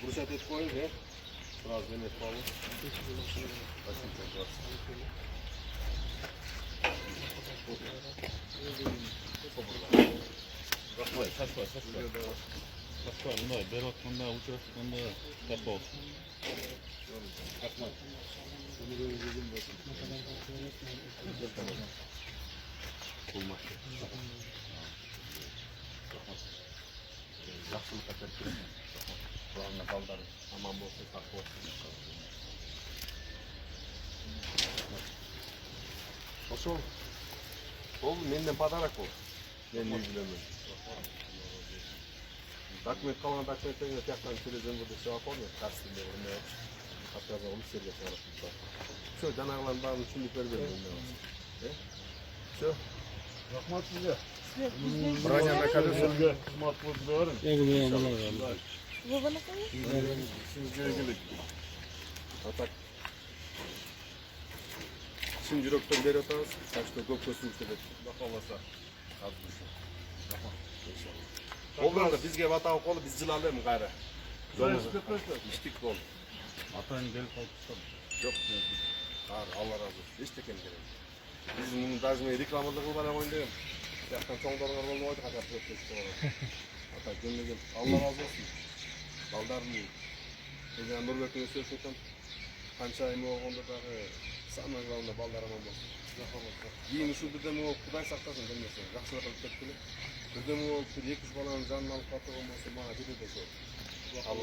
Брусят это коин, да? Сразу нет полу. Спасибо, Başka bunlar beratmanda uçurtmanda tapol. Kaçma. Olmaz. Yaxşılık ettirəm. Buranın balları aman bolsun, sağ olsun. Oşo. Oldu, menden padarak ol. Ben ne bilemem. Dokument kalan dokumentlerini tekrar televizyon burada şey yapalım. Karşısında ne var? Hatta da onu seriye çağırmışlar. Şu canağların bağını şimdilikleri veriyorum ne var? Şu. Rahmat size. Buraya ne kadar Sizge matbuat verin. Bu bana koyuyor. Sizce ilgili. Atak. Şimdi yüroktan beri atarız. Saçta gök gözünü istedik. Bakalasa. Kalkmışım. Olur da bizge vatan kolu biz cilalayalım gayrı. İçtik kol. Atayın gel kalkışalım. Yok. Allah razı olsun. İçtik hem gerek. Biz bunun dajmaya reklamında kılbana oynayalım. Yaktan çoğun doğrular olma oydu kadar çok geçti olarak. Hatta gönlü gel. Allah razı olsun. Baldarım değil. Egen Nurbek'in söylesen kança emi oğunda da sanman kalında baldarım olmaz. Yiyin şu bir de o kuday saklasın demesen. Yaxşılar alıp tepkili. Bir de o bir 2-3 balanın canını alıp katı olması bana bir de çok.